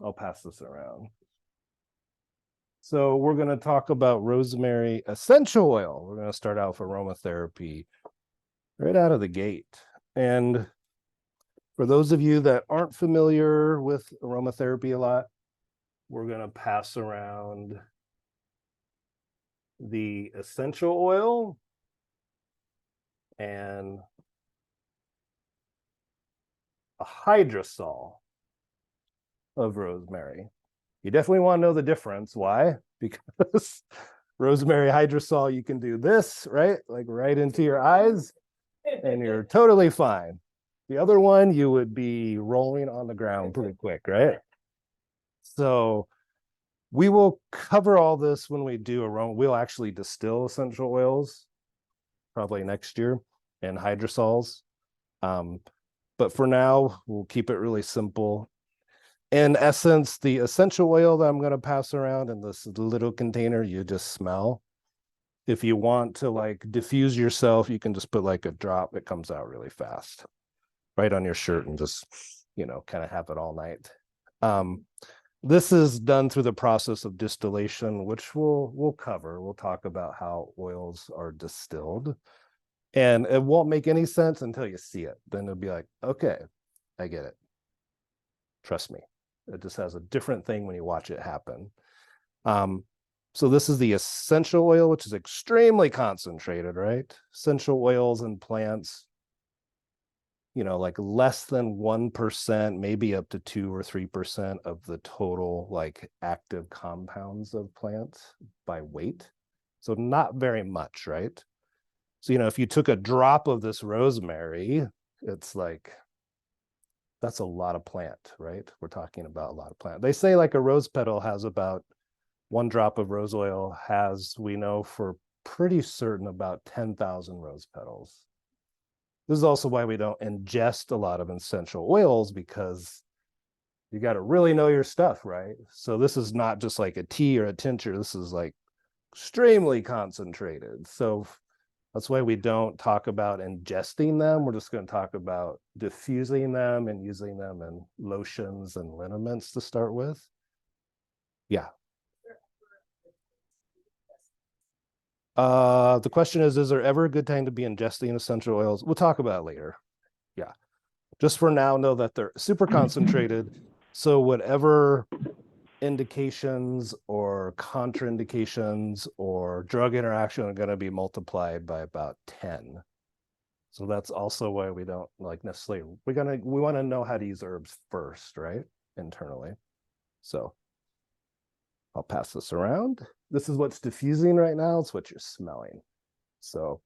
I'll pass this around. So we're going to talk about rosemary essential oil. We're going to start out with aromatherapy right out of the gate. And for those of you that aren't familiar with aromatherapy a lot, we're going to pass around the essential oil and a hydrosol of rosemary. You definitely want to know the difference. Why? Because rosemary hydrosol, you can do this, right? Like right into your eyes, and you're totally fine. The other one, you would be rolling on the ground pretty quick, right? So we will cover all this when we do aroma. We'll actually distill essential oils probably next year and hydrosols. But for now, we'll keep it really simple. In essence, the essential oil that I'm going to pass around in this little container, you just smell. If you want to like diffuse yourself, you can just put like a drop. It comes out really fast, right on your shirt, and just, you know, kind of have it all night. This is done through the process of distillation, which we'll cover. We'll talk about how oils are distilled. And it won't make any sense until you see it. Then it'll be like, okay, I get it. Trust me. It just has a different thing when you watch it happen. So this is the essential oil, which is extremely concentrated, right? Essential oils in plants, you know, like less than 1%, maybe up to 2 or 3% of the total like active compounds of plants by weight. So not very much, right? So, you know, if you took a drop of this rosemary, it's like, that's a lot of plant, right? We're talking about a lot of plant. They say like a rose petal has about 1 drop of rose oil has, we know for pretty certain, about 10,000 rose petals. This is also why we don't ingest a lot of essential oils, because you got to really know your stuff, right? So this is not just like a tea or a tincture. This is like extremely concentrated. So that's why we don't talk about ingesting them. We're just going to talk about diffusing them and using them in lotions and liniments to start with. Yeah. The question is there ever a good time to be ingesting essential oils? We'll talk about it later. Yeah. Just for now, know that they're super concentrated. So whatever indications or contraindications or drug interaction are going to be multiplied by about 10. So that's also why we don't like necessarily, we want to know how to use herbs first, right? Internally. So I'll pass this around. This is what's diffusing right now. It's what you're smelling. So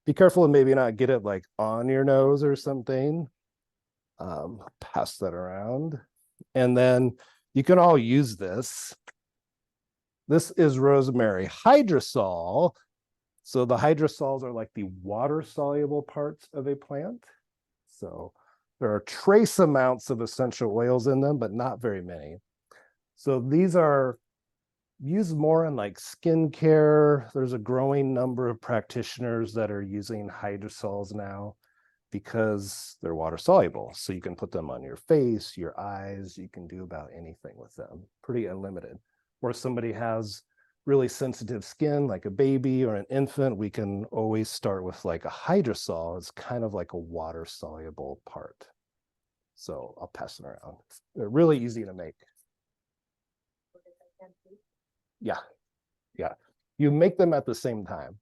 be careful and maybe not get it like on your nose or something. Pass that around. And then you can all use this. This is rosemary hydrosol. So the hydrosols are like the water-soluble parts of a plant. So there are trace amounts of essential oils in them, but not very many. So these are used more in like skincare. There's a growing number of practitioners that are using hydrosols now because they're water soluble. So you can put them on your face, your eyes, you can do about anything with them, pretty unlimited. Or somebody has really sensitive skin, like a baby or an infant, we can always start with like a hydrosol. It's kind of like a water soluble part. So I'll pass it around. They're really easy to make. Yeah, yeah. You make them at the same time.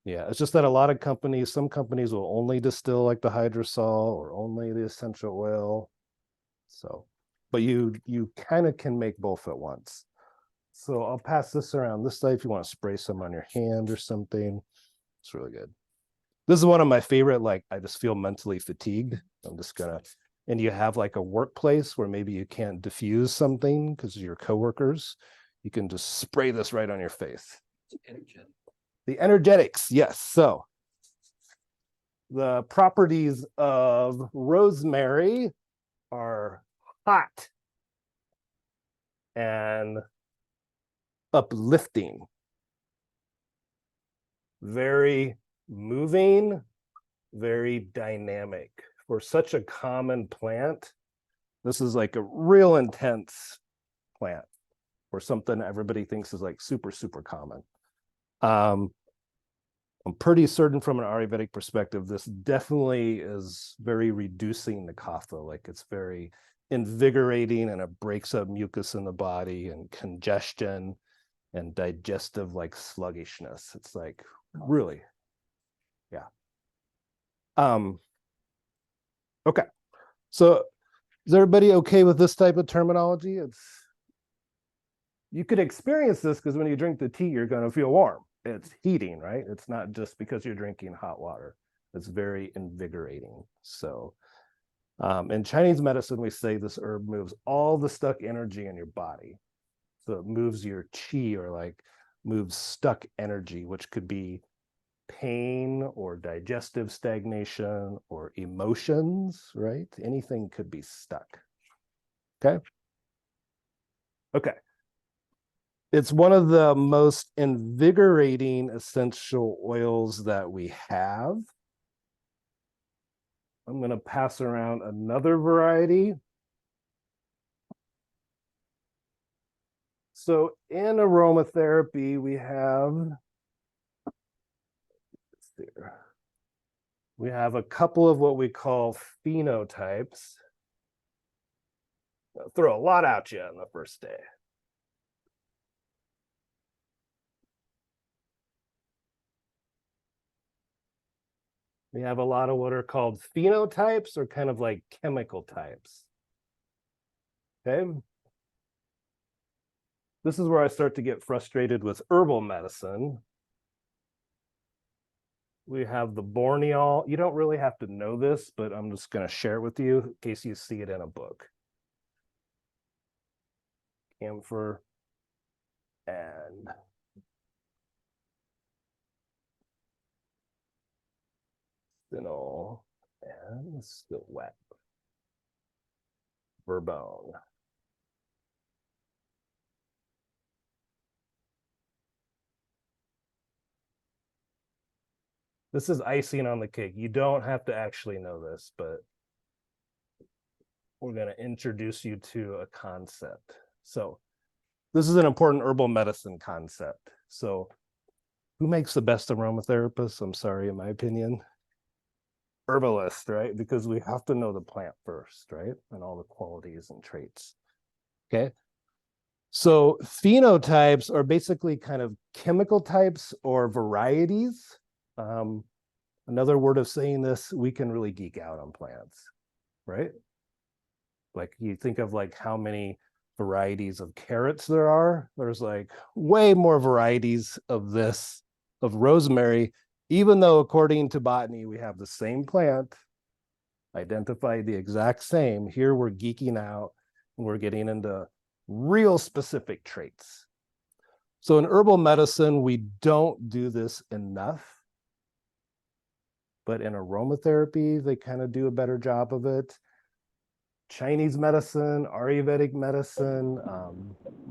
Yeah, it's just that a lot of companies, some companies will only distill like the hydrosol or only the essential oil. So, but you kind of can make both at once. So I'll pass this around this side if you want to spray some on your hand or something. It's really good. This is one of my favorite, like I just feel mentally fatigued. I'm just gonna, and you have like a workplace where maybe you can't diffuse something because of your coworkers. You can just spray this right on your face. The energetics, yes. So the properties of rosemary are hot and uplifting, very moving, very dynamic, for such a common plant, this is like a real intense plant or something everybody thinks is like super, super common. I'm pretty certain from an Ayurvedic perspective, this definitely is very reducing the kapha. Like it's very invigorating and it breaks up mucus in the body and congestion and digestive like sluggishness. It's like really, yeah. Okay. So is everybody okay with this type of terminology? You could experience this because when you drink the tea, you're going to feel warm. It's heating, right? It's not just because you're drinking hot water. It's very invigorating. So in Chinese medicine, we say this herb moves all the stuck energy in your body. So it moves your qi or like moves stuck energy, which could be pain or digestive stagnation or emotions, right? Anything could be stuck. Okay. Okay. It's one of the most invigorating essential oils that we have. I'm going to pass around another variety. So in aromatherapy, we have a couple of what we call phenotypes. I'll throw a lot at you on the first day. We have a lot of what are called phenotypes or kind of like chemical types. Okay. This is where I start to get frustrated with herbal medicine. We have the Borneol. You don't really have to know this, but I'm just going to share it with you in case you see it in a book. Camphor and Fennel and still wet. Verbone. This is icing on the cake. You don't have to actually know this, but we're going to introduce you to a concept. So this is an important herbal medicine concept. So who makes the best aromatherapists? I'm sorry, in my opinion. Herbalist, right? Because we have to know the plant first, right? And all the qualities and traits. Okay. So phenotypes are basically kind of chemical types or varieties. Another word of saying this, we can really geek out on plants, right? Like you think of like how many varieties of carrots there are. There's like way more varieties of this, of rosemary, even though according to botany, we have the same plant, identified the exact same. Here we're geeking out and we're getting into real specific traits. So in herbal medicine, we don't do this enough. But in aromatherapy, they kind of do a better job of it. Chinese medicine, Ayurvedic medicine, a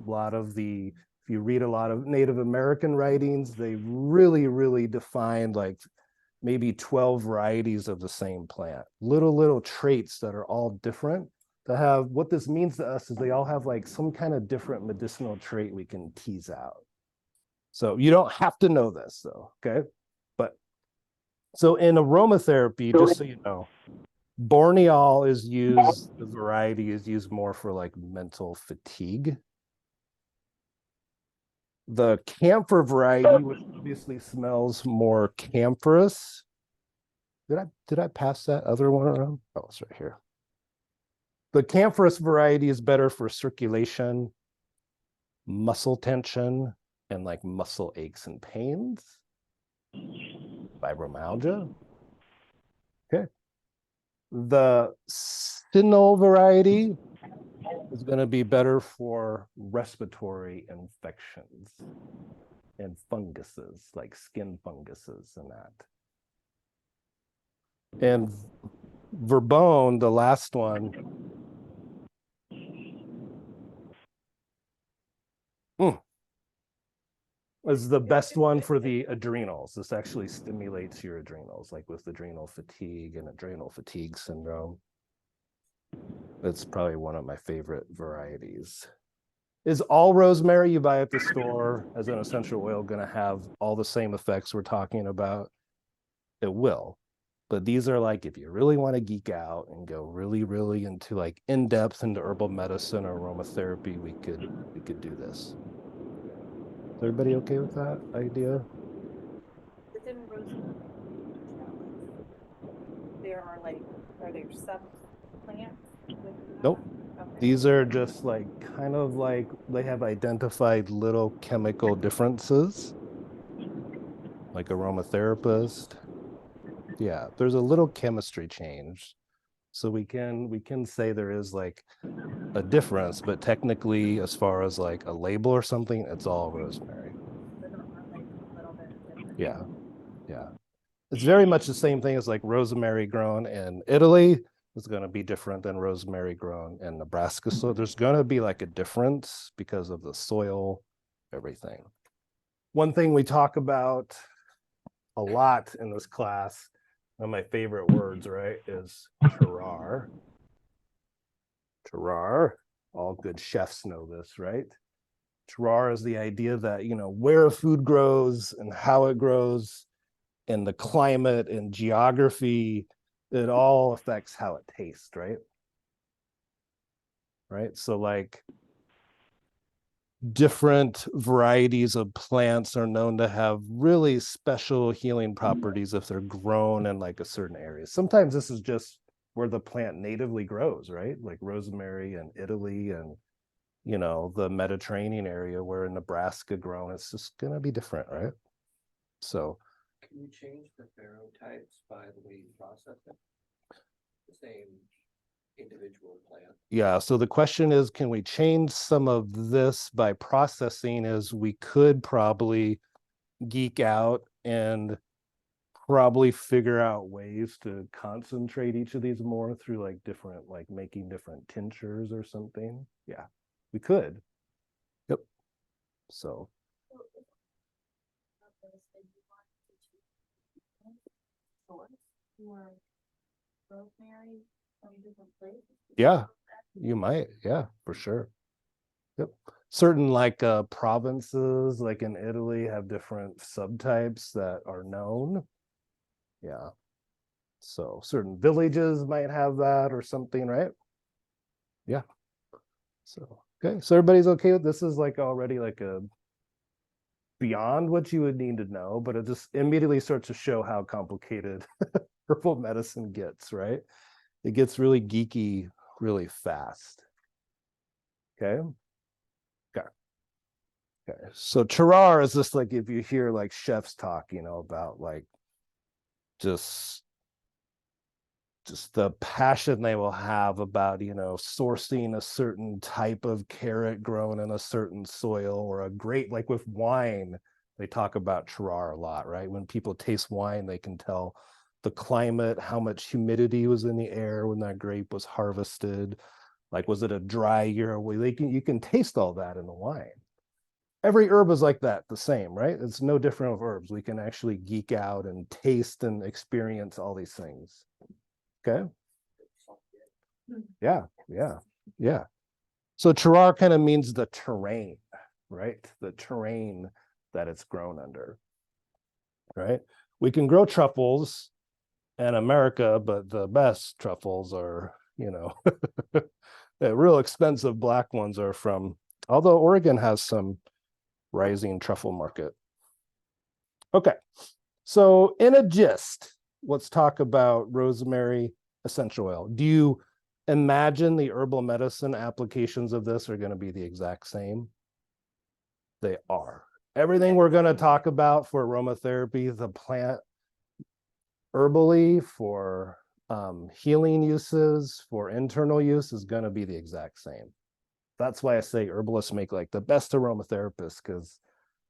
lot of the, if you read a lot of Native American writings, they really, really defined like maybe 12 varieties of the same plant, little traits that are all different. To have what this means to us is they all have like some kind of different medicinal trait we can tease out. So you don't have to know this though, okay? But so in aromatherapy, just so you know, Borneol is used, the variety is used more for like mental fatigue. The camphor variety, which obviously smells more camphorous. Did I pass that other one around? Oh, it's right here. The camphorous variety is better for circulation, muscle tension, and like muscle aches and pains, fibromyalgia. Okay. The Sinol variety is going to be better for respiratory infections and funguses, like skin funguses and that. And Verbone, the last one, is the best one for the adrenals. This actually stimulates your adrenals, like with adrenal fatigue and adrenal fatigue syndrome. It's probably one of my favorite varieties. Is all rosemary you buy at the store as an essential oil going to have all the same effects we're talking about? It will. But these are like, if you really want to geek out and go really, really into like in depth into herbal medicine or aromatherapy, we could do this. Is everybody okay with that idea? Within rosemary, are there sub plants within that? Nope. Okay. These are just like kind of like they have identified little chemical differences, like aromatherapist. Yeah, there's a little chemistry change. So we can say there is like a difference, but technically, as far as like a label or something, it's all rosemary. Yeah, yeah. It's very much the same thing as like rosemary grown in Italy is going to be different than rosemary grown in Nebraska. So there's going to be like a difference because of the soil, everything. One thing we talk about a lot in this class, one of my favorite words, right, is terroir. Terroir, all good chefs know this, right? Terroir is the idea that, where a food grows and how it grows and the climate and geography, it all affects how it tastes, right? Right. So like different varieties of plants are known to have really special healing properties if they're grown in like a certain area. Sometimes this is just where the plant natively grows, right? Like rosemary in Italy and the Mediterranean area where in Nebraska grown, it's just gonna be different, right? So can you change the pherotypes by the way you process it? The same individual plant. Yeah, so the question is, can we change some of this by processing? Is we could probably geek out and probably figure out ways to concentrate each of these more through like different, like making different tinctures or something. Yeah, we could. Yep. So yeah, you might. Yeah, for sure. Yep. Certain like provinces, like in Italy, have different subtypes that are known. Yeah. So certain villages might have that or something, right? Yeah. So okay. So everybody's okay with this is like already like a beyond what you would need to know, but it just immediately starts to show how complicated herbal medicine gets, right? It gets really geeky really fast. Okay. Okay. Okay. So terroir is just like if you hear like chefs talk, about like just the passion they will have about, sourcing a certain type of carrot grown in a certain soil or a grape, like with wine, they talk about terroir a lot, right? When people taste wine, they can tell the climate, how much humidity was in the air when that grape was harvested. Like, was it a dry year? You can taste all that in the wine. Every herb is like that, the same, right? It's no different with herbs. We can actually geek out and taste and experience all these things. Okay. Yeah, yeah, yeah. So terroir kind of means the terrain, right? The terrain that it's grown under, right? We can grow truffles in America, but the best truffles are, the real expensive black ones are from, although Oregon has some rising truffle market. Okay, so in a gist, let's talk about rosemary essential oil. Do you imagine the herbal medicine applications of this are going to be the exact same? They are. Everything we're going to talk about for aromatherapy, the plant herbally, for healing uses, for internal use is going to be the exact same. That's why I say herbalists make like the best aromatherapists, because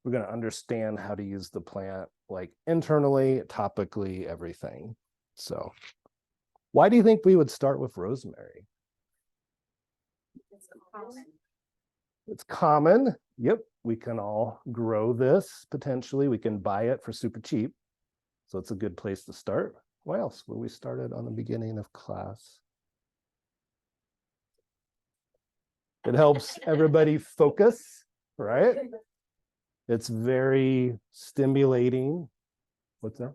we're going to understand how to use the plant like internally, topically, everything. So why do you think we would start with rosemary? It's common. Yep. we can all grow this potentially. We can buy it for super cheap. So it's a good place to start. What else? Where we started on the beginning of class. It helps everybody focus, right? It's very stimulating. What's that?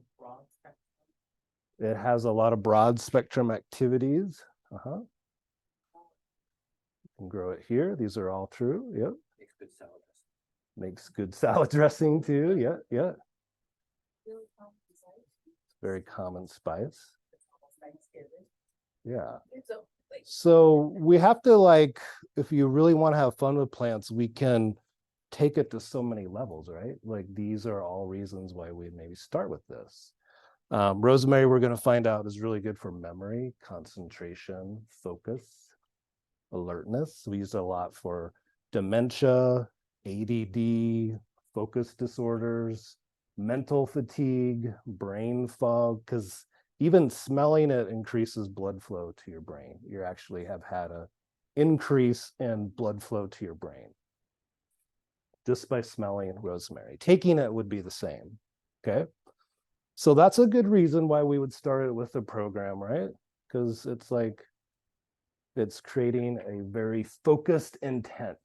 It has a lot of broad spectrum activities. You can grow it here. These are all true. Yep. Makes good salad dressing. Makes good salad dressing too. Yeah, yeah. Very common spice. Yeah. So we have to, like, if you really want to have fun with plants, we can take it to so many levels, right? Like these are all reasons why we maybe start with this. Rosemary, we're going to find out, is really good for memory, concentration, focus, alertness. We use it a lot for dementia, ADD, focus disorders, mental fatigue, brain fog, because even smelling it increases blood flow to your brain. You actually have had an increase in blood flow to your brain just by smelling rosemary. Taking it would be the same, okay? So that's a good reason why we would start it with the program, right? Because it's like, it's creating a very focused intent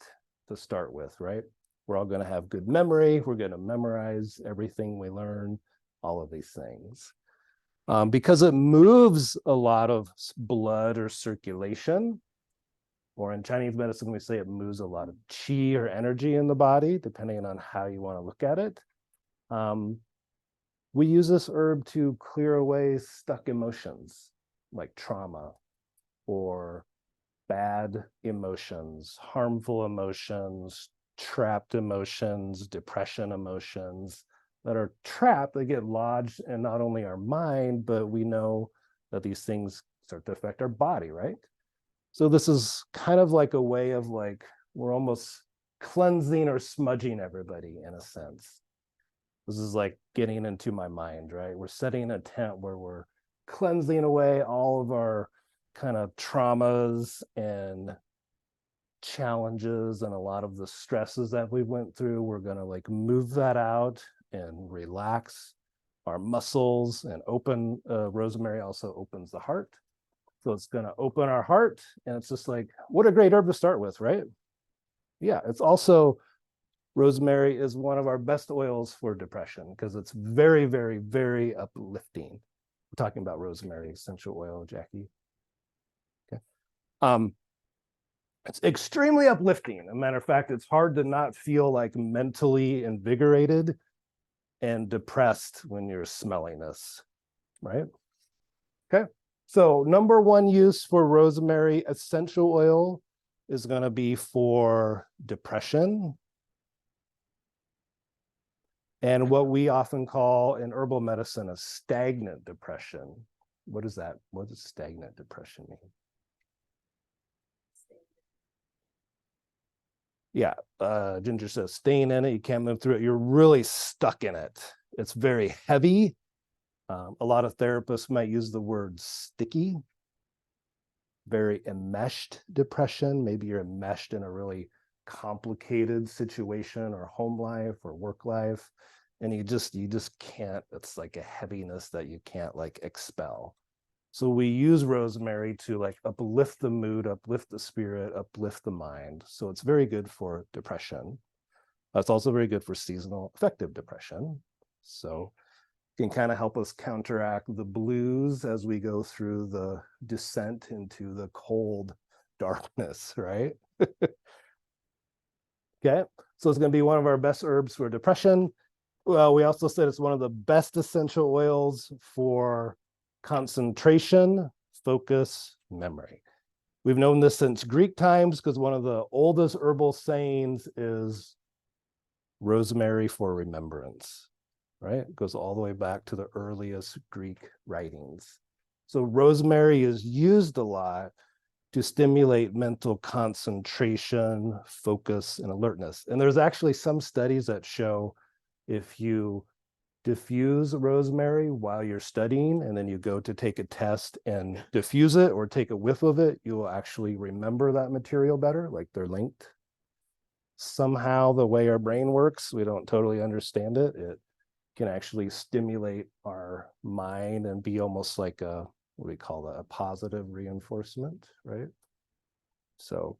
to start with, right? We're all going to have good memory. We're going to memorize everything we learn, all of these things. Because it moves a lot of blood or circulation, or in Chinese medicine, we say it moves a lot of qi or energy in the body, depending on how you want to look at it. We use this herb to clear away stuck emotions like trauma or bad emotions, harmful emotions, trapped emotions, depression emotions that are trapped. They get lodged in not only our mind, but we know that these things start to affect our body, right? So this is kind of like a way of, like, we're almost cleansing or smudging everybody in a sense. This is like getting into my mind, right? We're setting a tent where we're cleansing away all of our kind of traumas and challenges and a lot of the stresses that we went through. We're going to like move that out and relax our muscles and open. Rosemary also opens the heart. So it's going to open our heart. And it's just like, what a great herb to start with, right? Yeah, it's also, rosemary is one of our best oils for depression because it's very, very, very uplifting. We're talking about rosemary essential oil, Jackie. Okay. It's extremely uplifting. As a matter of fact, it's hard to not feel like mentally invigorated and depressed when you're smelling this, right? Okay. So number one use for rosemary essential oil is going to be for depression and what we often call in herbal medicine a stagnant depression. What is that? What does stagnant depression mean? Yeah, Ginger says staying in it, you can't move through it, you're really stuck in it. It's very heavy. A lot of therapists might use the word sticky. Very enmeshed depression. Maybe you're enmeshed in a really complicated situation or home life or work life, and you just can't, it's like a heaviness that you can't like expel. So we use rosemary to like uplift the mood, uplift the spirit, uplift the mind. So it's very good for depression. It's also very good for seasonal affective depression. So it can kind of help us counteract the blues as we go through the descent into the cold darkness, right? Okay, so it's going to be one of our best herbs for depression. Well, we also said it's one of the best essential oils for concentration, focus, memory. We've known this since Greek times because one of the oldest herbal sayings is rosemary for remembrance, right? It goes all the way back to the earliest Greek writings. So rosemary is used a lot to stimulate mental concentration, focus, and alertness. And there's actually some studies that show if you diffuse rosemary while you're studying and then you go to take a test and diffuse it or take a whiff of it, you will actually remember that material better, like they're linked. somehow the way our brain works. We don't totally understand it. It can actually stimulate our mind and be almost like a, what do we call that, a positive reinforcement, right? So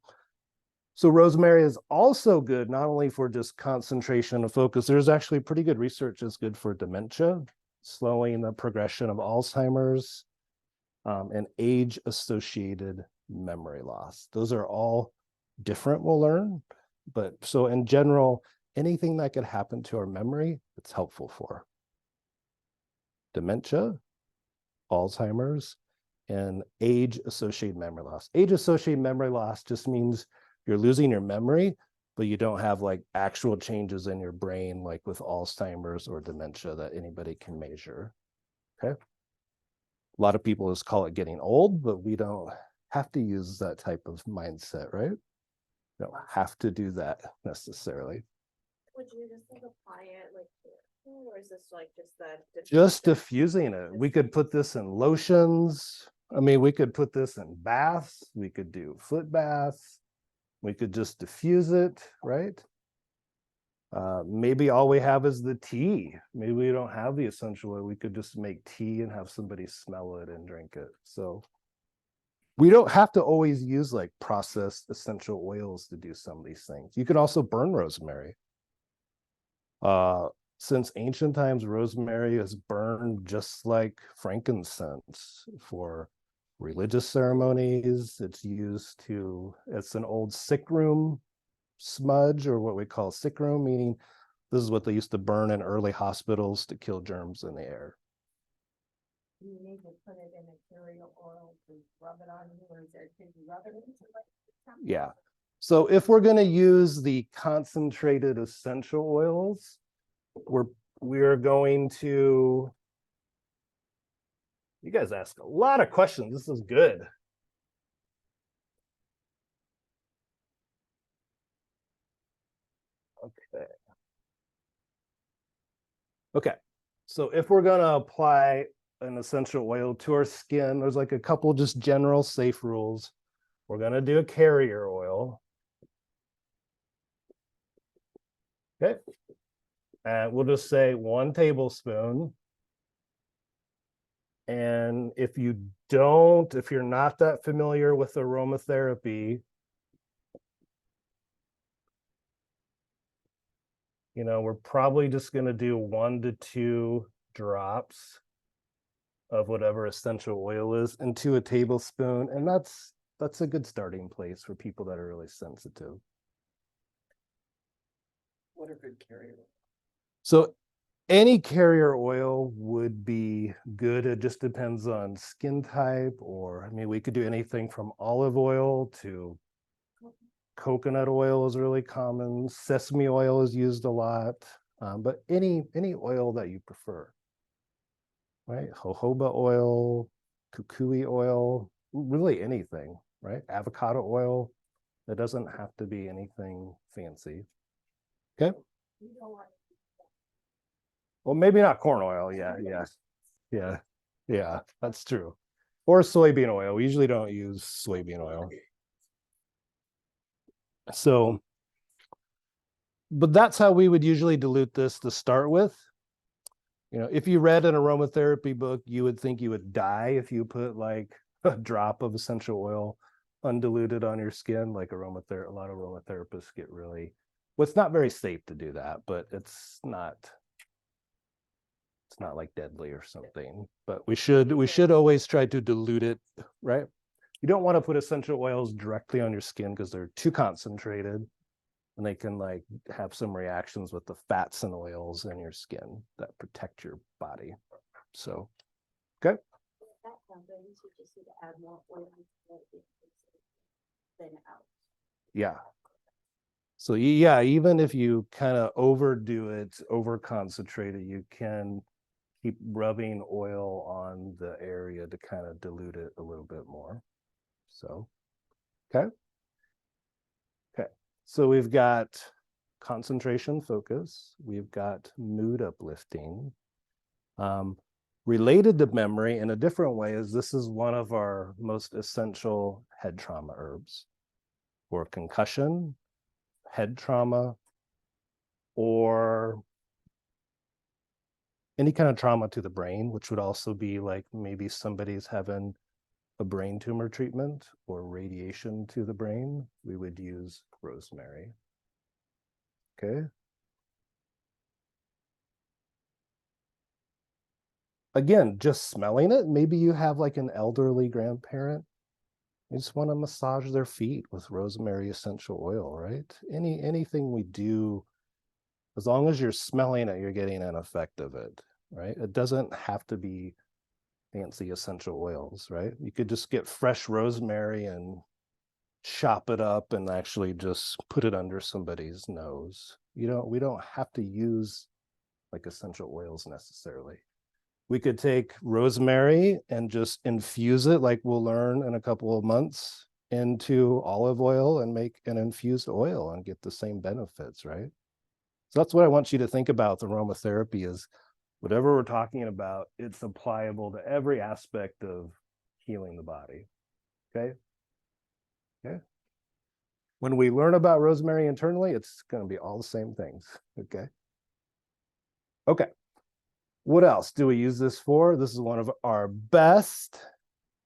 rosemary is also good not only for just concentration and focus. There's actually pretty good research that's good for dementia, slowing the progression of Alzheimer's, and age-associated memory loss. Those are all different, we'll learn. But so in general, anything that could happen to our memory, it's helpful for. Dementia, Alzheimer's, and age-associated memory loss. Age-associated memory loss just means you're losing your memory, but you don't have like actual changes in your brain, like with Alzheimer's or dementia that anybody can measure. Okay. A lot of people just call it getting old, but we don't have to use that type of mindset, right? We don't have to do that necessarily. Would you just like apply it like here, or is this like just that? Just diffusing it. We could put this in lotions. I mean, we could put this in baths. We could do foot baths. We could just diffuse it, right? Maybe all we have is the tea. Maybe we don't have the essential oil. We could just make tea and have somebody smell it and drink it. So we don't have to always use like processed essential oils to do some of these things. You can also burn rosemary. Since ancient times, rosemary is burned just like frankincense for religious ceremonies. It's used to, it's an old sick room smudge, or what we call sick room, meaning this is what they used to burn in early hospitals to kill germs in the air. You need to put it in a carrier oil to rub it on you, or is there, can you rub it into like? Yeah. So if we're going to use the concentrated essential oils, we're going to, you guys ask a lot of questions. This is good. Okay. Okay. So if we're going to apply an essential oil to our skin, there's like a couple just general safe rules. We're going to do a carrier oil. Okay. And we'll just say 1 tablespoon. And if you're not that familiar with aromatherapy, you know, we're probably just going to do 1 to 2 drops of whatever essential oil is into a tablespoon. And that's a good starting place for people that are really sensitive. What are good carrier? So any carrier oil would be good. It just depends on skin type, or, I mean, we could do anything from olive oil to coconut oil is really common. Sesame oil is used a lot, but any oil that you prefer, right? Jojoba oil, kukui oil, really anything, right? Avocado oil. It doesn't have to be anything fancy. Okay. Well, maybe not corn oil. Yeah, that's true. Or soybean oil. We usually don't use soybean oil. So, but that's how we would usually dilute this to start with. You know, if you read an aromatherapy book, you would think you would die if you put like a drop of essential oil undiluted on your skin. Like a lot of aromatherapists get really, well, it's not very safe to do that, but it's not like deadly or something. But we should always try to dilute it, right? You don't want to put essential oils directly on your skin because they're too concentrated, and they can like have some reactions with the fats and oils in your skin that protect your body. So, okay. That happens, you just need to add more oil than out. Yeah. So yeah, even if you kind of overdo it, over concentrate it, you can keep rubbing oil on the area to kind of dilute it a little bit more. So, okay. Okay. So we've got concentration focus. We've got mood uplifting. Related to memory in a different way is this is one of our most essential head trauma herbs for concussion, head trauma, or any kind of trauma to the brain, which would also be like maybe somebody's having a brain tumor treatment or radiation to the brain, we would use rosemary. Okay. Again, just smelling it, maybe you have like an elderly grandparent, you just want to massage their feet with rosemary essential oil, right? Anything we do, as long as you're smelling it, you're getting an effect of it, right? It doesn't have to be fancy essential oils, right? You could just get fresh rosemary and chop it up and actually just put it under somebody's nose. We don't have to use like essential oils necessarily. We could take rosemary and just infuse it, like we'll learn in a couple of months, into olive oil and make an infused oil and get the same benefits, right? So that's what I want you to think about the aromatherapy is whatever we're talking about, it's applicable to every aspect of healing the body. Okay. Okay. When we learn about rosemary internally, it's going to be all the same things. Okay. Okay. What else do we use this for? This is one of our best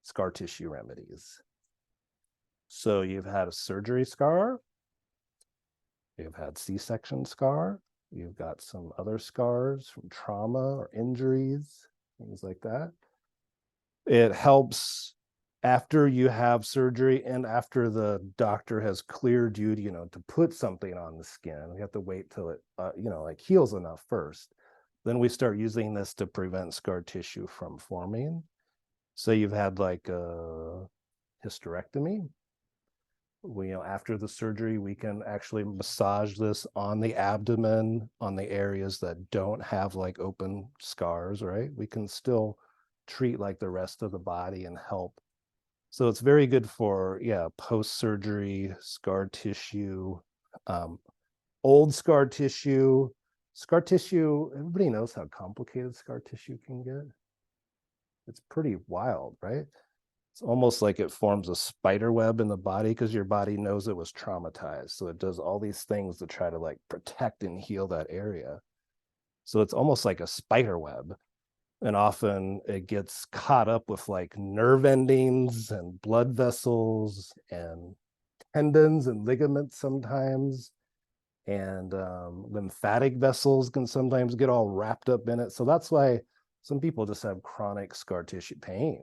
scar tissue remedies. So you've had a surgery scar, you've had C-section scar, you've got some other scars from trauma or injuries, things like that. It helps after you have surgery and after the doctor has cleared you, to put something on the skin. We have to wait till it, like heals enough first. Then we start using this to prevent scar tissue from forming. So you've had like a hysterectomy. After the surgery, we can actually massage this on the abdomen, on the areas that don't have like open scars, right? We can still treat like the rest of the body and help. So it's very good for, post-surgery scar tissue, old scar tissue. Scar tissue, everybody knows how complicated scar tissue can get. It's pretty wild, right? It's almost like it forms a spider web in the body because your body knows it was traumatized. So it does all these things to try to like protect and heal that area. So it's almost like a spider web. And often it gets caught up with like nerve endings and blood vessels and tendons and ligaments sometimes. And lymphatic vessels can sometimes get all wrapped up in it. So that's why some people just have chronic scar tissue pain,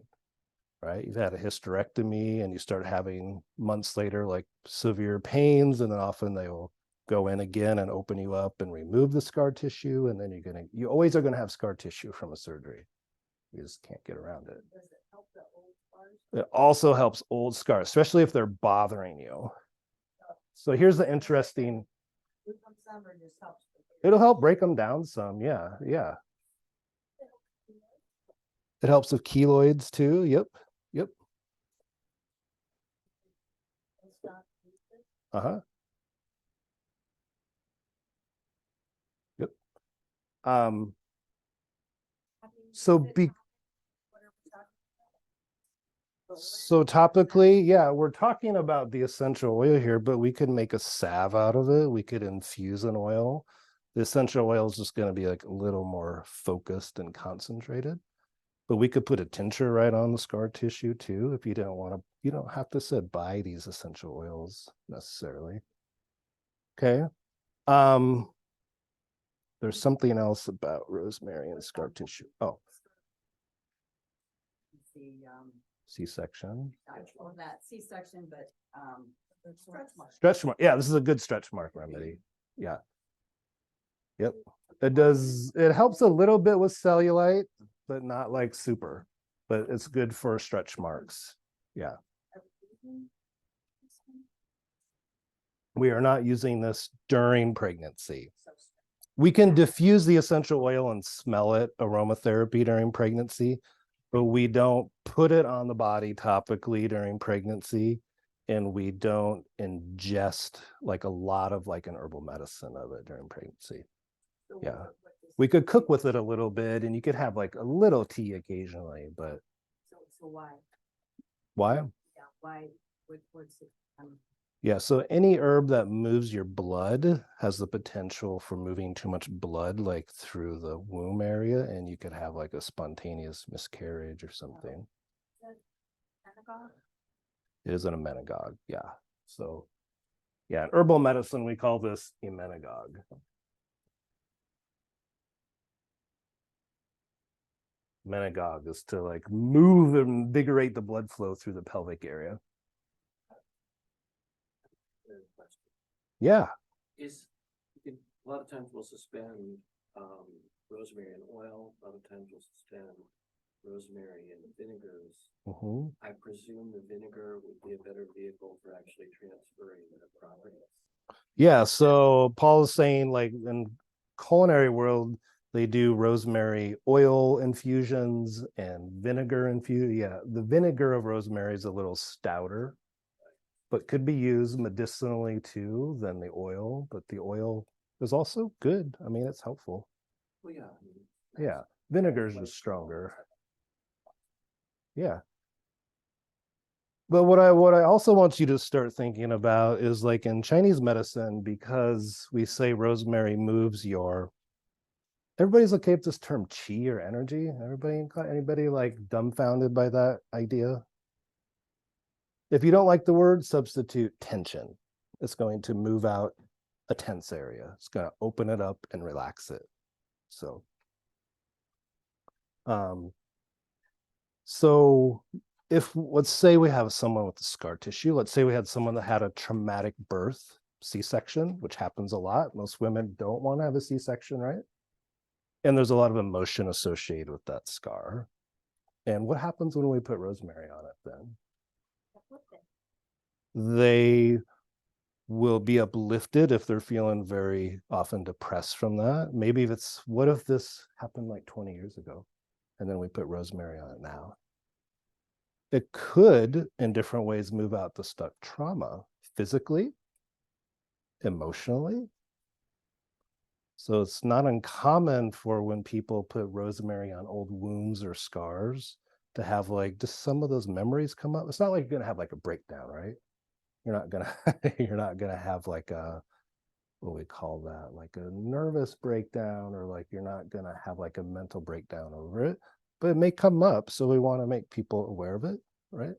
right? You've had a hysterectomy and you start having months later like severe pains, and then often they will go in again and open you up and remove the scar tissue, and then you always are going to have scar tissue from a surgery. You just can't get around it. Does it help the old scars? It also helps old scars, especially if they're bothering you. So here's the interesting. It'll help break them down some. Yeah. It helps with keloids too. Yep. Uh-huh. Yep. So topically, we're talking about the essential oil here, but we could make a salve out of it. We could infuse an oil. The essential oil is just going to be like a little more focused and concentrated, but we could put a tincture right on the scar tissue too. If you don't want to, you don't have to buy these essential oils necessarily. Okay. There's something else about rosemary and scar tissue. Oh, C-section. Or that C-section, but Stretch mark. Yeah, this is a good stretch mark remedy. Yeah. Yep. It helps a little bit with cellulite, but not like super. But it's good for stretch marks. Yeah. We are not using this during pregnancy. We can diffuse the essential oil and smell it, aromatherapy during pregnancy, but we don't put it on the body topically during pregnancy, and we don't ingest like a lot of like an herbal medicine of it during pregnancy. Yeah. We could cook with it a little bit, and you could have like a little tea occasionally, but so why? Why? Yeah, why? What's it? Yeah, so any herb that moves your blood has the potential for moving too much blood like through the womb area, and you could have like a spontaneous miscarriage or something. Synagogue? It is an emmenagogue, yeah. So yeah, in herbal medicine, we call this emmenagogue. Emmenagogue is to like move and invigorate the blood flow through the pelvic area. Question. Yeah. A lot of times we'll suspend rosemary in oil, a lot of times we'll suspend rosemary in vinegars. Mhm. I presume the vinegar would be a better vehicle for actually transferring the properties. Yeah, so Paul is saying like in culinary world, they do rosemary oil infusions and vinegar infusion. Yeah, the vinegar of rosemary is a little stouter, but could be used medicinally too than the oil. But the oil is also good. I mean, it's helpful. Well, yeah. Yeah, vinegar is just stronger. Yeah. But what I also want you to start thinking about is like in Chinese medicine, because we say rosemary moves your, everybody's okay with this term qi or energy. Anybody like dumbfounded by that idea? If you don't like the word, substitute tension. It's going to move out a tense area. It's going to open it up and relax it. So so if let's say we have someone with scar tissue, let's say we had someone that had a traumatic birth, C-section, which happens a lot. Most women don't want to have a C-section, right? And there's a lot of emotion associated with that scar. And what happens when we put rosemary on it then? They will be uplifted if they're feeling very often depressed from that. Maybe if it's, what if this happened like 20 years ago and then we put rosemary on it now? It could, in different ways, move out the stuck trauma physically, emotionally. So it's not uncommon for when people put rosemary on old wounds or scars to have like just some of those memories come up. It's not like you're gonna have like a breakdown, right? You're not gonna you're not gonna have like a, what we call that, like a nervous breakdown, or like you're not gonna have like a mental breakdown over it, but it may come up. So we want to make people aware of it, right?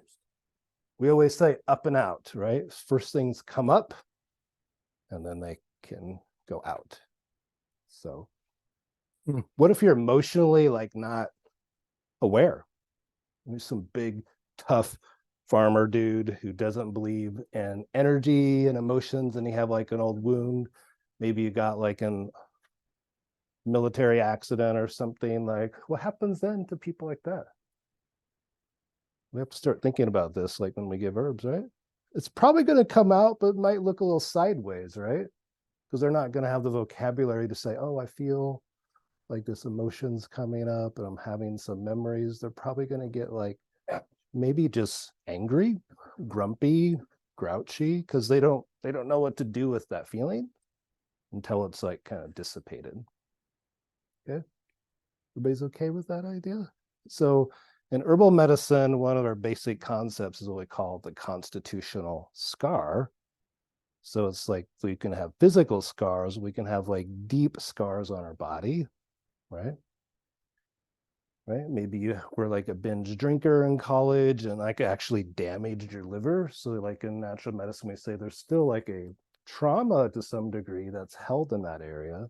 We always say up and out, right? First things come up and then they can go out. So what if you're emotionally like not aware? There's some big, tough farmer dude who doesn't believe in energy and emotions, and you have like an old wound. Maybe you got like an military accident or something. Like, what happens then to people like that? We have to start thinking about this, like when we give herbs, right? It's probably going to come out, but it might look a little sideways, right? Because they're not going to have the vocabulary to say, oh, I feel like this emotion's coming up and I'm having some memories. They're probably going to get like maybe just angry, grumpy, grouchy, because they don't know what to do with that feeling until it's like kind of dissipated. Okay, everybody's okay with that idea? So in herbal medicine, one of our basic concepts is what we call the constitutional scar. So it's like we can have physical scars, we can have like deep scars on our body, right? Right? Maybe you were like a binge drinker in college and like actually damaged your liver. So like in natural medicine, we say there's still like a trauma to some degree that's held in that area.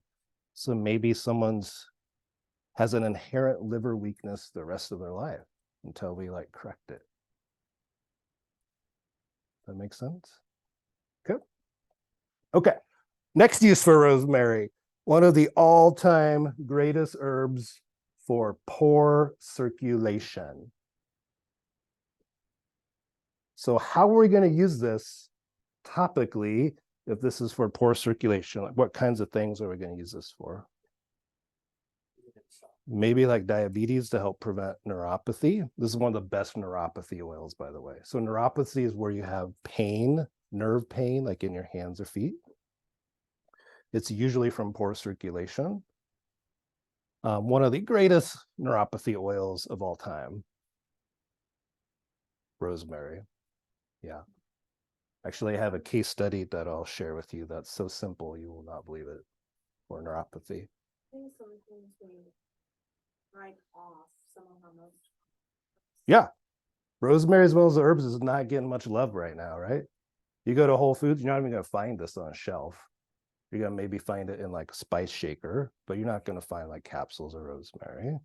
So maybe someone's has an inherent liver weakness the rest of their life until we like correct it. That makes sense? Okay. Okay. Next use for rosemary, one of the all-time greatest herbs for poor circulation. So how are we going to use this topically if this is for poor circulation? Like what kinds of things are we going to use this for? Maybe like diabetes to help prevent neuropathy. This is one of the best neuropathy oils, by the way. So neuropathy is where you have pain, nerve pain, like in your hands or feet. It's usually from poor circulation. One of the greatest neuropathy oils of all time, rosemary. Yeah. Actually, I have a case study that I'll share with you that's so simple you will not believe it for neuropathy. I think some things we write off, some of our most. Yeah. Rosemary, as well as the herbs, is not getting much love right now, right? You go to Whole Foods, you're not even going to find this on a shelf. You're going to maybe find it in like a spice shaker, but you're not going to find like capsules of rosemary,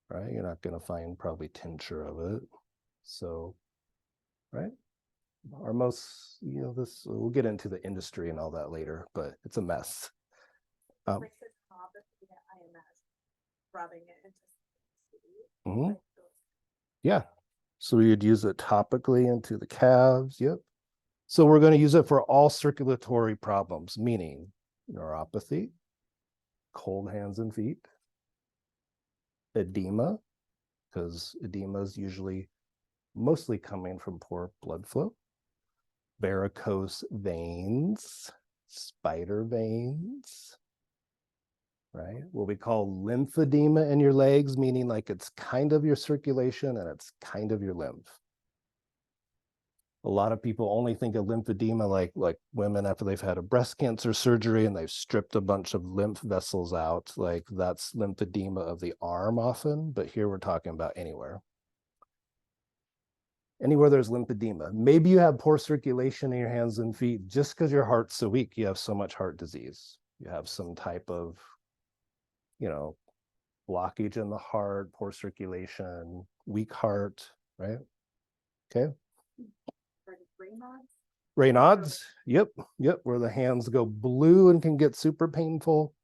right? You're not going to find probably tincture of it. So, right? Our most, this, we'll get into the industry and all that later, but it's a mess. Like the top of it, I imagine rubbing it into. Mhm. Yeah. So we would use it topically into the calves. Yep. So we're going to use it for all circulatory problems, meaning neuropathy, cold hands and feet, edema, because edema is usually mostly coming from poor blood flow, varicose veins, spider veins, right? What we call lymphedema in your legs, meaning like it's kind of your circulation and it's kind of your lymph. A lot of people only think of lymphedema like women after they've had a breast cancer surgery and they've stripped a bunch of lymph vessels out. Like that's lymphedema of the arm often, but here we're talking about anywhere. Anywhere there's lymphedema. Maybe you have poor circulation in your hands and feet just because your heart's so weak. You have so much heart disease. You have some type of, blockage in the heart, poor circulation, weak heart, right? Okay. Raynaud's, yep, where the hands go blue and can get super painful.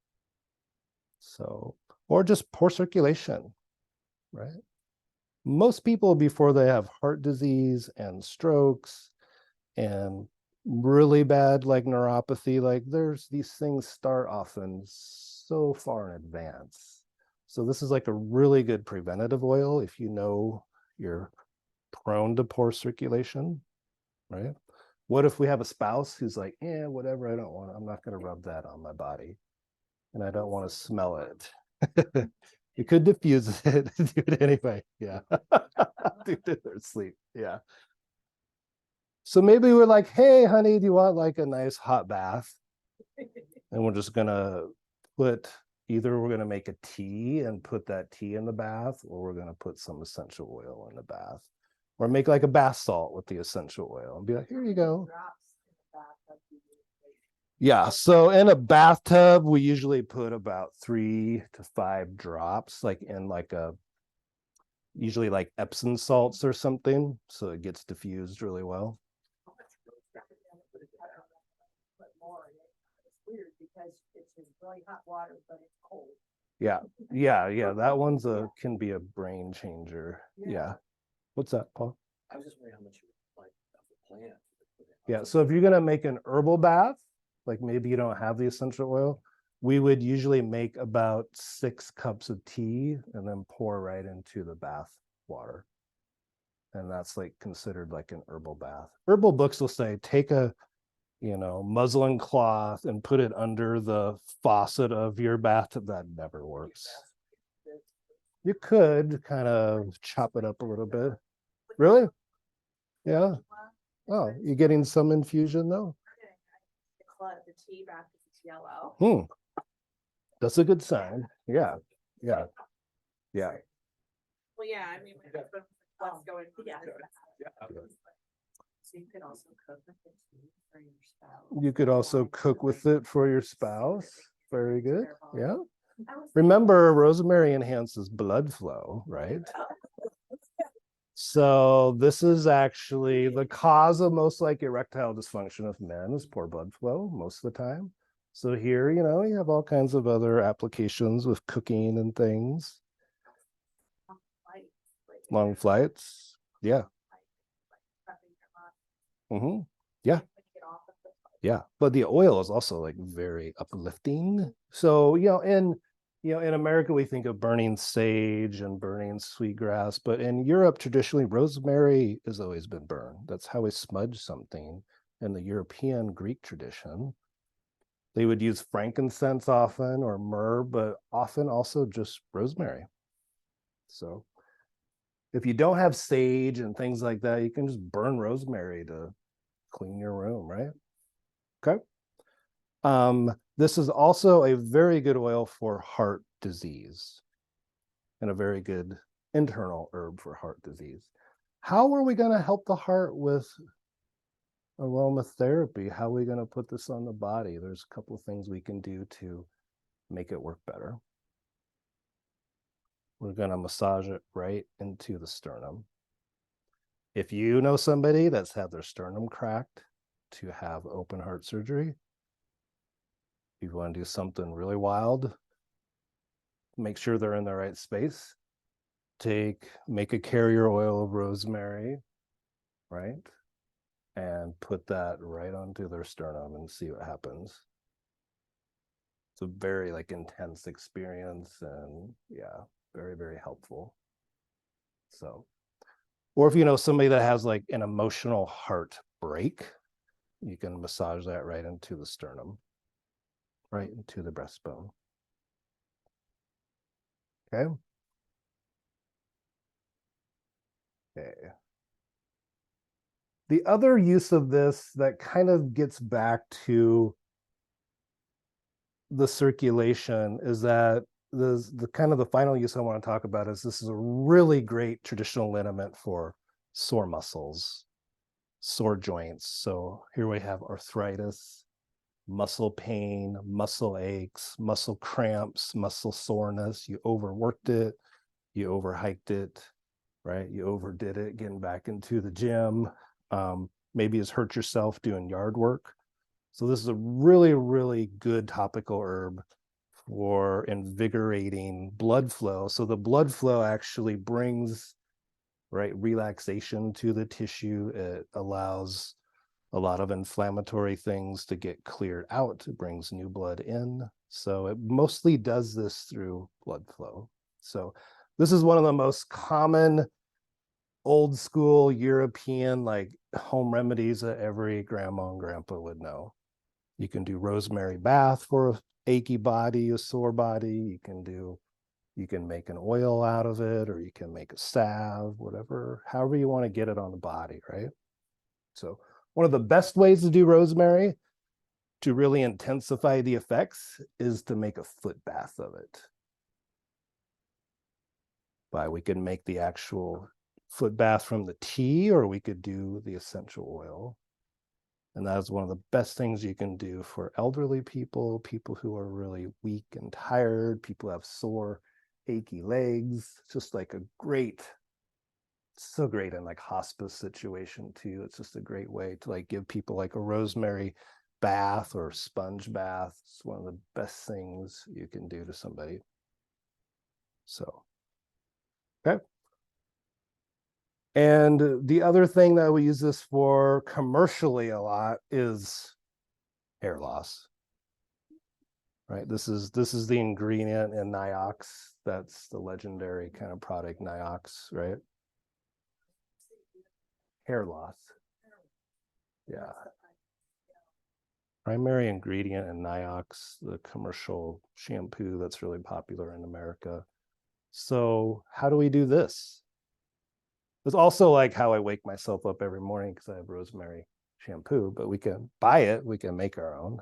So, or just poor circulation, right? Most people before they have heart disease and strokes and really bad like neuropathy, like there's these things start often so far in advance. So this is like a really good preventative oil if you know you're prone to poor circulation, right? What if we have a spouse who's like, yeah, whatever, I'm not going to rub that on my body and I don't want to smell it. You could diffuse it, do it anyway. Yeah. Do it in their sleep. Yeah. So maybe we're like, hey, honey, do you want like a nice hot bath? And we're just going to either we're going to make a tea and put that tea in the bath, or we're going to put some essential oil in the bath, or make like a bath salt with the essential oil and be like, here you go. Yeah, so in a bathtub, we usually put about 3 to 5 drops, like in like usually like Epsom salts or something, so it gets diffused really well. It's weird because it's in really hot water, but it's cold. Yeah, that one's can be a brain changer. Yeah. What's that, Paul? I was just wondering how much you like of the plant. Yeah, so if you're gonna make an herbal bath, like maybe you don't have the essential oil, we would usually make about 6 cups of tea and then pour right into the bath water. And that's like considered like an herbal bath. Herbal books will say take a muslin cloth and put it under the faucet of your bathtub. That never works. You could kind of chop it up a little bit. Really? Yeah. Oh, you're getting some infusion though? The tea back if it's yellow. That's a good sign. Yeah. Well, yeah, I mean, what's going on? Yeah. So you could also cook with it for your spouse. You could also cook with it for your spouse. Very good. Yeah. Remember, rosemary enhances blood flow, right? So this is actually the cause of most like erectile dysfunction of men is poor blood flow most of the time. So here, you have all kinds of other applications with cooking and things. Long flights. Yeah. Yeah. Yeah. But the oil is also like very uplifting. So, in America, we think of burning sage and burning sweetgrass, but in Europe, traditionally, rosemary has always been burned. That's how we smudge something in the European Greek tradition. They would use frankincense often or myrrh, but often also just rosemary. So if you don't have sage and things like that, you can just burn rosemary to clean your room, right? Okay. This is also a very good oil for heart disease and a very good internal herb for heart disease. How are we going to help the heart with aromatherapy? How are we going to put this on the body? There's a couple of things we can do to make it work better. We're going to massage it right into the sternum. If you know somebody that's had their sternum cracked to have open heart surgery, if you want to do something really wild, make sure they're in the right space. Make a carrier oil of rosemary, right? And put that right onto their sternum and see what happens. It's a very like intense experience, and yeah, very, very helpful. So, or if you know somebody that has like an emotional heartbreak, you can massage that right into the sternum, right into the breastbone. Okay. Okay. The other use of this that kind of gets back to the circulation is that the kind of the final use I want to talk about is this is a really great traditional liniment for sore muscles, sore joints. So here we have arthritis, muscle pain, muscle aches, muscle cramps, muscle soreness. You overworked it, you overhiked it, right? You overdid it getting back into the gym. Maybe it's hurt yourself doing yard work. So this is a really, really good topical herb for invigorating blood flow. So the blood flow actually brings, right, relaxation to the tissue. It allows a lot of inflammatory things to get cleared out. It brings new blood in. So it mostly does this through blood flow. So this is one of the most common old school European like home remedies that every grandma and grandpa would know. You can do rosemary bath for a achy body, a sore body. You can make an oil out of it, or you can make a salve, whatever, however you want to get it on the body, right? So one of the best ways to do rosemary to really intensify the effects is to make a foot bath of it. We can make the actual foot bath from the tea, or we could do the essential oil. And that is one of the best things you can do for elderly people, people who are really weak and tired, people who have sore, achy legs. It's just like so great in like hospice situation too. It's just a great way to like give people like a rosemary bath or sponge bath. It's one of the best things you can do to somebody. So, okay. And the other thing that we use this for commercially a lot is hair loss. Right. This is the ingredient in Niox. That's the legendary kind of product, Niox, right? Hair loss. Yeah. Primary ingredient in Niox, the commercial shampoo that's really popular in America. So how do we do this? It's also like how I wake myself up every morning because I have rosemary shampoo, but we can buy it. We can make our own.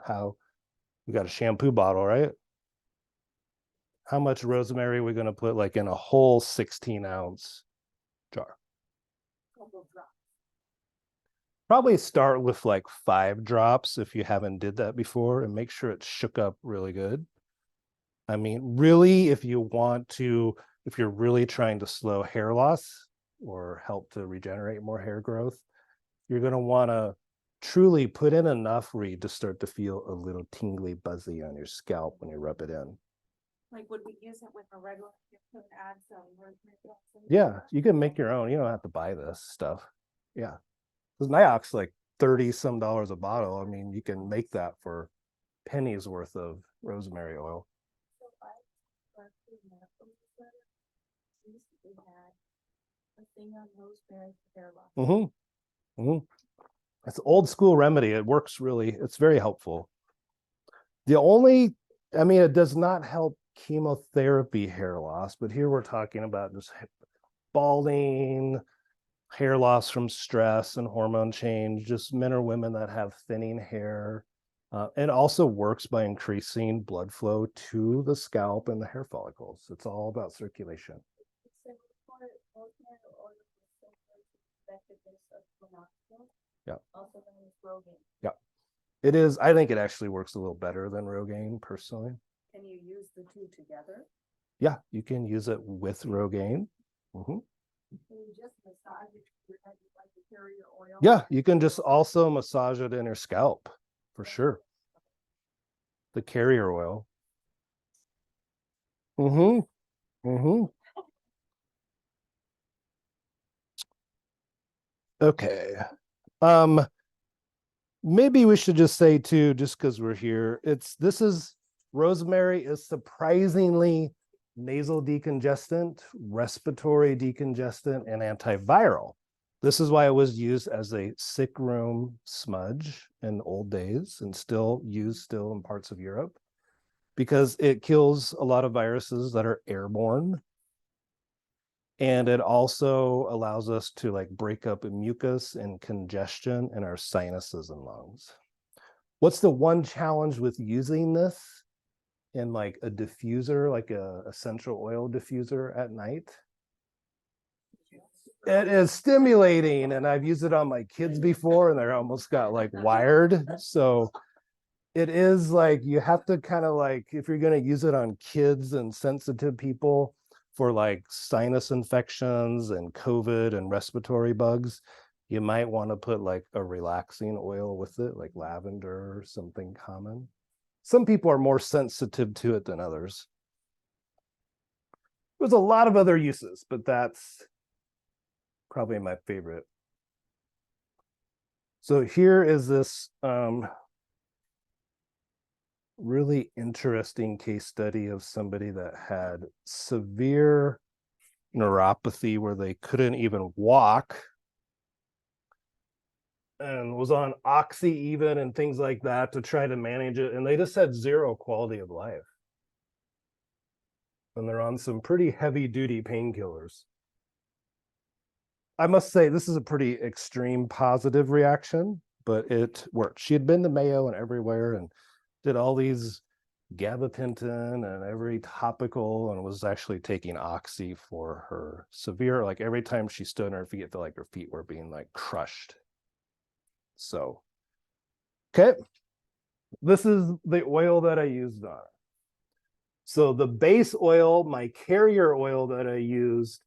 We got a shampoo bottle, right? How much rosemary are we going to put like in a whole 16-ounce jar? Probably start with like 5 drops if you haven't did that before, and make sure it's shook up really good. I mean, really, if you're really trying to slow hair loss or help to regenerate more hair growth, you're going to want to truly put in enough where you just start to feel a little tingly, buzzy on your scalp when you rub it in. Like, would we use it with a regular, add some rosemary? Yeah, you can make your own. You don't have to buy this stuff. Yeah. Because Niox like $30 some a bottle. I mean, you can make that for pennies worth of rosemary oil. It's an old school remedy. It works it's very helpful. It does not help chemotherapy hair loss, but here we're talking about just balding, hair loss from stress and hormone change, just men or women that have thinning hair. It also works by increasing blood flow to the scalp and the hair follicles. It's all about circulation. Yeah. Also known as Rogaine. Yeah. It is. I think it actually works a little better than Rogaine personally. Can you use the two together? Yeah, you can use it with Rogaine. Can you just massage it your head like the carrier oil? Yeah, you can just also massage it in your scalp for sure. The carrier oil. Okay. Maybe we should just say too, just because we're here, rosemary is surprisingly nasal decongestant, respiratory decongestant, and antiviral. This is why it was used as a sick room smudge in old days and still used in parts of Europe, because it kills a lot of viruses that are airborne. And it also allows us to like break up mucus and congestion in our sinuses and lungs. What's the one challenge with using this in like a diffuser, like a essential oil diffuser at night? It is stimulating, and I've used it on my kids before and they're almost got like wired. So it is like, you have to kind of like, if you're going to use it on kids and sensitive people for like sinus infections and COVID and respiratory bugs, you might want to put like a relaxing oil with it, like lavender or something common. Some people are more sensitive to it than others. There's a lot of other uses, but that's probably my favorite. So here is this really interesting case study of somebody that had severe neuropathy where they couldn't even walk and was on oxy even and things like that to try to manage it, and they just had zero quality of life, and they're on some pretty heavy duty painkillers. I must say this is a pretty extreme positive reaction, but it worked. She had been to Mayo and everywhere and did all these gabapentin and every topical, and was actually taking oxy for her severe, like every time she stood on her feet, it felt like her feet were being like crushed. So, okay, this is the oil that I used on her. So the base oil, my carrier oil that I used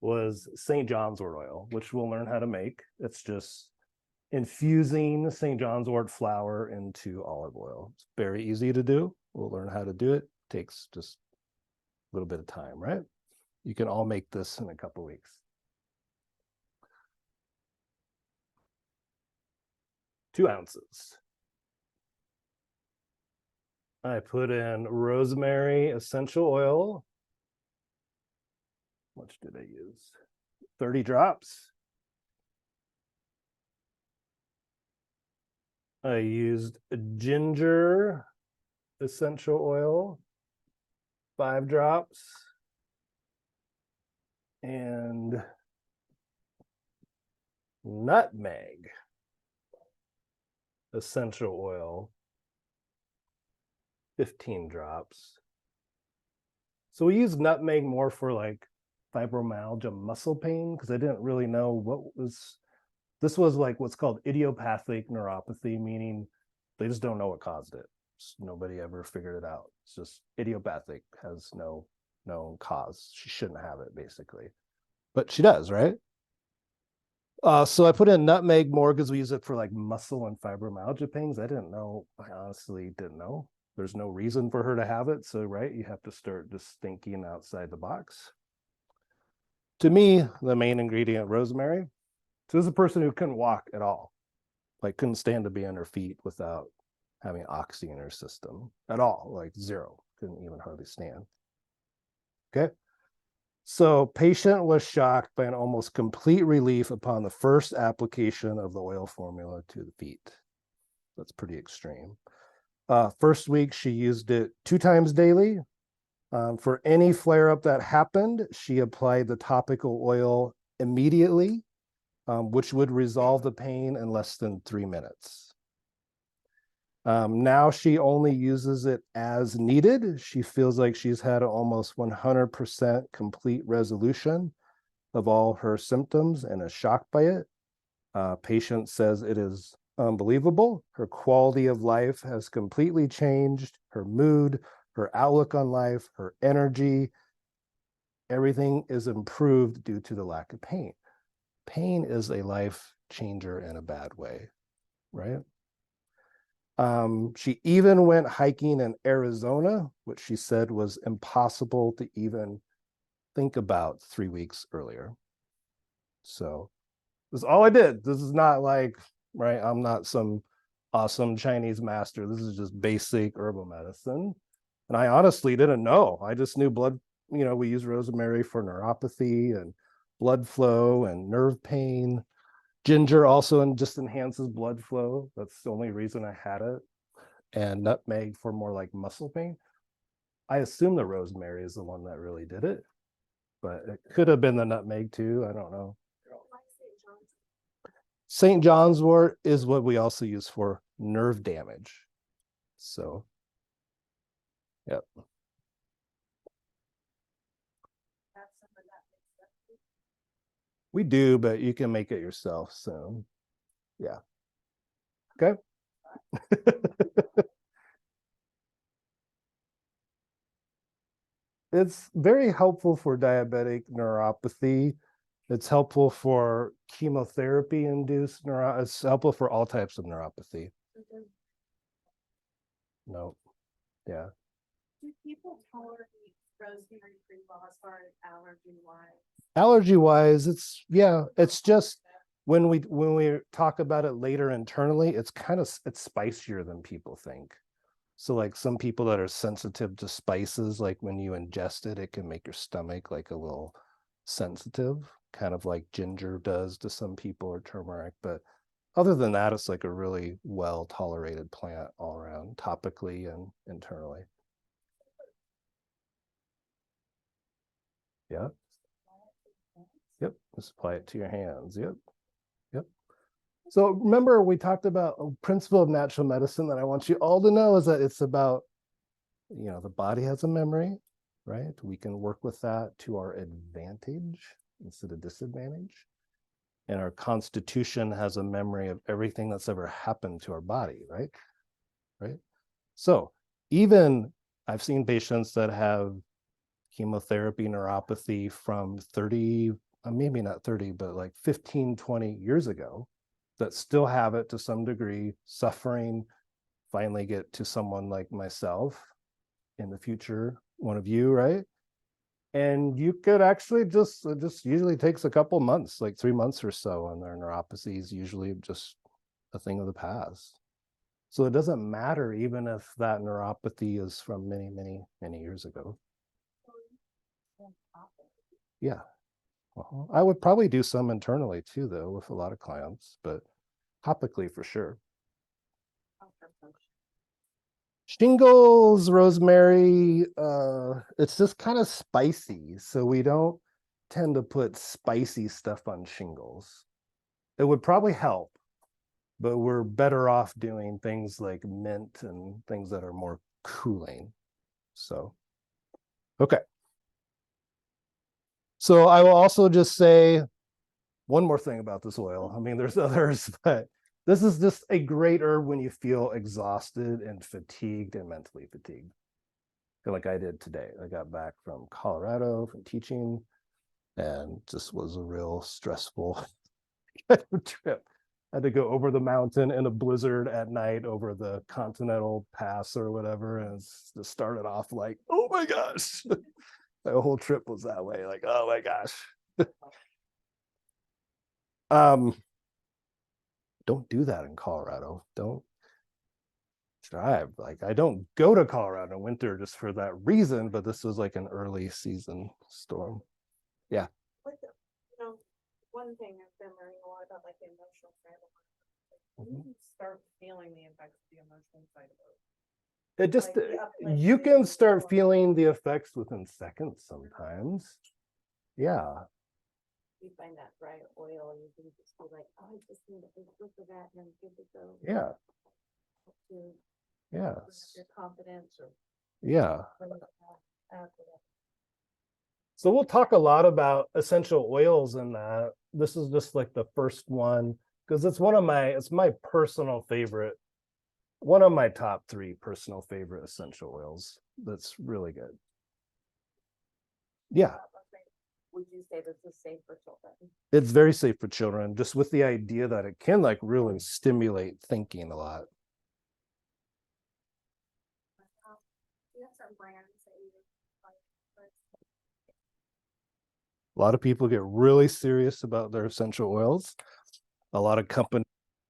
was St. John's wort oil, which we'll learn how to make. It's just infusing St. John's wort flower into olive oil. It's very easy to do. We'll learn how to do it. Takes just a little bit of time, right? You can all make this in a couple weeks. 2 ounces. I put in rosemary essential oil. How much did I use? 30 drops. I used ginger essential oil, 5 drops. And nutmeg essential oil, 15 drops. So we use nutmeg more for like fibromyalgia, muscle pain, because I didn't really know what was, this was like what's called idiopathic neuropathy, meaning they just don't know what caused it. Nobody ever figured it out. It's just idiopathic, has no known cause. She shouldn't have it basically, but she does, right? So I put in nutmeg more because we use it for like muscle and fibromyalgia pains. I honestly didn't know. There's no reason for her to have it. So, right, you have to start just thinking outside the box. To me, the main ingredient, rosemary. So this is a person who couldn't walk at all, like couldn't stand to be on her feet without having oxy in her system at all, like zero, couldn't even hardly stand. Okay. So patient was shocked by an almost complete relief upon the first application of the oil formula to the feet. That's pretty extreme. First week, she used it 2 times daily. For any flare-up that happened, she applied the topical oil immediately, which would resolve the pain in less than 3 minutes. Now she only uses it as needed. She feels like she's had almost 100% complete resolution of all her symptoms and is shocked by it. Patient says it is unbelievable. Her quality of life has completely changed. Her mood, her outlook on life, her energy, everything is improved due to the lack of pain. Pain is a life changer in a bad way, right? She even went hiking in Arizona, which she said was impossible to even think about 3 weeks earlier. So this is all I did. This is not like, right, I'm not some awesome Chinese master. This is just basic herbal medicine. And I honestly didn't know. I just knew blood, we use rosemary for neuropathy and blood flow and nerve pain. Ginger also just enhances blood flow. That's the only reason I had it. And nutmeg for more like muscle pain. I assume the rosemary is the one that really did it, but it could have been the nutmeg too. I don't know. St. John's wort is what we also use for nerve damage. So, yep. We do, but you can make it yourself. So, yeah. Okay. It's very helpful for diabetic neuropathy. It's helpful for chemotherapy induced it's helpful for all types of neuropathy. No. Yeah. Do people tolerate rosemary pretty well as far as allergy wise? Allergy wise, it's just when we talk about it later internally, it's spicier than people think. So like some people that are sensitive to spices, like when you ingest it, it can make your stomach like a little sensitive, kind of like ginger does to some people, or turmeric. But other than that, it's like a really well tolerated plant all around, topically and internally. Yeah. Yep. Just apply it to your hands. Yep. Yep. So remember, we talked about a principle of natural medicine that I want you all to know is that it's about, the body has a memory, right? We can work with that to our advantage instead of disadvantage. And our constitution has a memory of everything that's ever happened to our body, right? Right. So even I've seen patients that have chemotherapy neuropathy from 30, maybe not 30, but like 15, 20 years ago that still have it to some degree, suffering, finally get to someone like myself in the future, one of you, right? And you could actually it just usually takes a couple months, like 3 months or so, and their neuropathy is usually just a thing of the past. So it doesn't matter even if that neuropathy is from many, many, many years ago. Yeah. I would probably do some internally too, though, with a lot of clients, but topically for sure. Shingles, rosemary, it's just kind of spicy. So we don't tend to put spicy stuff on shingles. It would probably help, but we're better off doing things like mint and things that are more cooling. So, okay. So I will also just say one more thing about this oil. I mean, there's others, but this is just a great herb when you feel exhausted and fatigued and mentally fatigued. Like I did today. I got back from Colorado from teaching and just was a real stressful trip. I had to go over the mountain in a blizzard at night over the Continental Pass or whatever. And it just started off like, oh my gosh. The whole trip was that way. Like, oh my gosh. Don't do that in Colorado. Don't drive. Like I don't go to Colorado in winter just for that reason, but this was like an early season storm. Yeah. One thing I've been learning a lot about like the emotional side of it. You start feeling the effects of the emotional side of it. It just you can start feeling the effects within seconds sometimes. Yeah. You find that dry oil, you can just be like, oh, I just need a whiff of that and I'm good to go. Yeah, To yeah, your confidence or yeah. bring it back after that. So we'll talk a lot about essential oils in that. This is just like the first one because it's my personal favorite, one of my top 3 personal favorite essential oils. That's really good. Yeah, Would you say this is safe for children? it's very safe for children, just with the idea that it can like really stimulate thinking a lot. You have some brands that you like. A lot of people get really serious about their essential oils. A lot of companies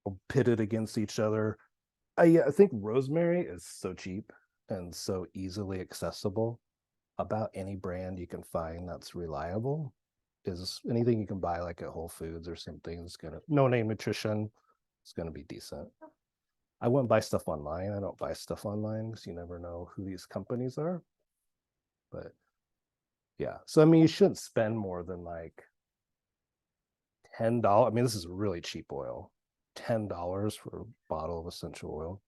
will pit it against each other. I think rosemary is so cheap and so easily accessible. About any brand you can find that's reliable is anything you can buy like at Whole Foods or something. It's gonna no name nutrition. It's gonna be decent. I wouldn't buy stuff online. I don't buy stuff online because you never know who these companies are. But yeah, so I mean, you shouldn't spend more than like $10. I mean, this is really cheap oil. $10 for a bottle of essential oil.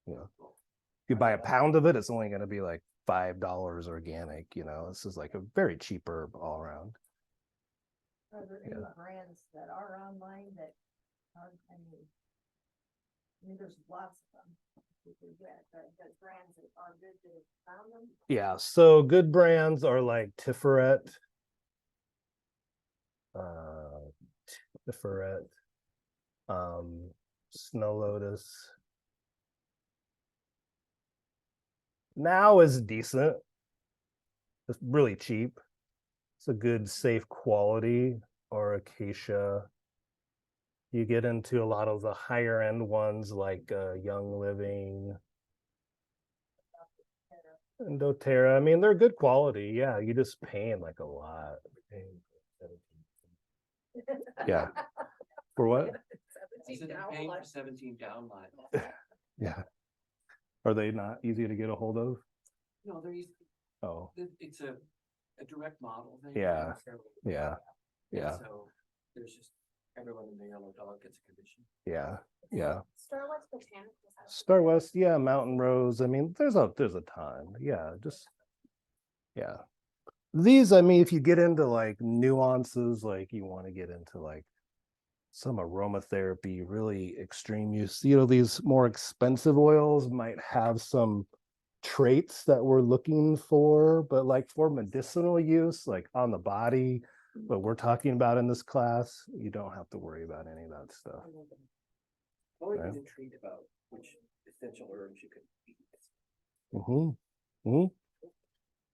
You know, if you buy a pound of it, it's only going to be like $5 organic. You know, this is like a very cheap herb all around. Are there any brands that are online that are, I mean, there's lots of them. You can get, the brands that are good that have found them. Yeah, so good brands are like Tiferet, Tiferet, Snow Lotus. Now is decent. It's really cheap. It's a good, safe quality. Or Acacia. You get into a lot of the higher end ones like Young Living and doTERRA. I mean, they're good quality. Yeah, you just paying like a lot. Yeah. For what? I said they're paying for 17 downline. Yeah. Are they not easy to get a hold of? No, they're easy. Oh, It's a direct model thing. Yeah. Yeah. Yeah. So there's just everyone in the yellow dog gets a commission. Yeah. Yeah. Star Wars Botanicals. Star West, yeah, Mountain Rose. I mean, there's a ton. Yeah, just yeah. These, I mean, if you get into like nuances, like you want to get into like some aromatherapy, really extreme use, you know, these more expensive oils might have some traits that we're looking for, but like for medicinal use, like on the body, what we're talking about in this class, you don't have to worry about any of that stuff. Always Yeah. be intrigued about which essential herbs you could eat.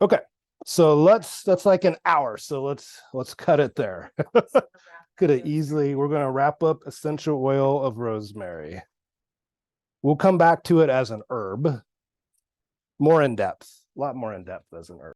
Okay, so that's like an hour, so let's cut it there. Could have easily, we're going to wrap up essential oil of rosemary. We'll come back to it as an herb, more in depth, a lot more in depth as an herb.